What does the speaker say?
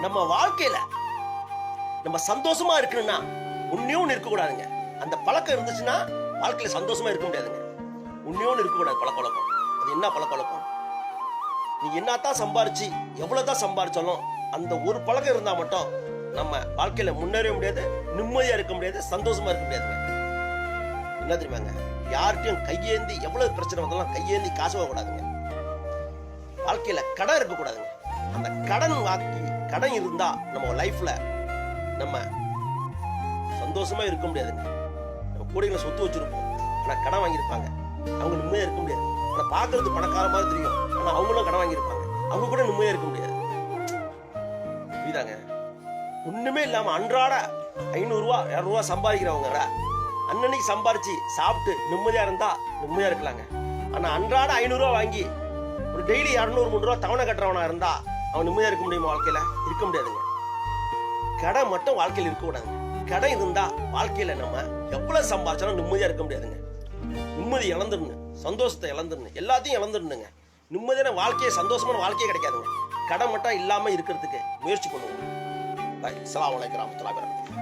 நம்ம வாழ்க்கையில நம்ம சந்தோஷமா இருக்கணும்னா ஒன்னு இருக்கக்கூடாதுங்க. அந்த பழக்கம் இருந்துச்சுன்னா வாழ்க்கையில சந்தோஷமா இருக்க முடியாதுங்க. ஒன்னு இருக்கக்கூடாது பழக்கம். அது என்ன பழக்கம்? நீ என்னத்தான் சம்பாரிச்சு எவ்வளவுதான் சம்பாரிச்சாலும் அந்த ஒரு பழக்கம் இருந்தா மட்டும் நம்ம வாழ்க்கையில முன்னேற முடியாது, நிம்மதியா இருக்க முடியாது, சந்தோஷமா இருக்க முடியாதுங்க. என்ன தெரியுமாங்க, யார்கிட்டயும் கையேந்தி எவ்வளவு பிரச்சனை வந்தாலும் கையேந்தி காசு வாங்கக்கூடாதுங்க. வாழ்க்கையில கடன் இருக்கக்கூடாதுங்க. அந்த கடன் இருந்தா நம்ம லைஃப்ல நம்ம சந்தோஷமா இருக்க முடியாதுங்க. நம்ம கூடைகளை சொத்து வச்சிருப்போம், ஆனா கடன் வாங்கியிருப்பாங்க, அவங்க நிம்மதியா இருக்க முடியாது. ஆனா பாக்குறது பணக்கார மாதிரி தெரியும், ஆனா அவங்களும் கடன் வாங்கியிருப்பாங்க, அவங்க கூட நிம்மதியா இருக்க முடியாது. புரியுதாங்க? ஒண்ணுமே இல்லாம அன்றாட 500 ரூபா 200 ரூபா சம்பாதிக்கிறவங்க அன்னன்னைக்கு சம்பாரிச்சு சாப்பிட்டு நிம்மதியா இருந்தா நிம்மதியா இருக்கலாங்க. ஆனா அன்றாட 500 ரூபா வாங்கி ஒரு டெய்லி 200 300 ரூபா தவணை கட்டுறவனா இருந்தா அவன் நிம்மதியா இருக்க முடியுமா? வாழ்க்கையில இருக்க முடியாதுங்க. கடன் மட்டும் வாழ்க்கையில இருக்க கூடாதுங்க. கடன் இருந்தா வாழ்க்கையில நம்ம எவ்வளவு சம்பாதிச்சாலும் நிம்மதியா இருக்க முடியாதுங்க. நிம்மதி இழந்துடணும், சந்தோஷத்தை இழந்துடணும், எல்லாத்தையும் இழந்துடணுங்க. நிம்மதியான வாழ்க்கையை, சந்தோஷமான வாழ்க்கையே கிடைக்காதுங்க. கடன் மட்டும் இல்லாம இருக்கிறதுக்கு முயற்சி பண்ணுவோம். அஸ்ஸலாமு அலைக்கும் வரஹ்மத்துல்லாஹி வபரகாத்துஹு.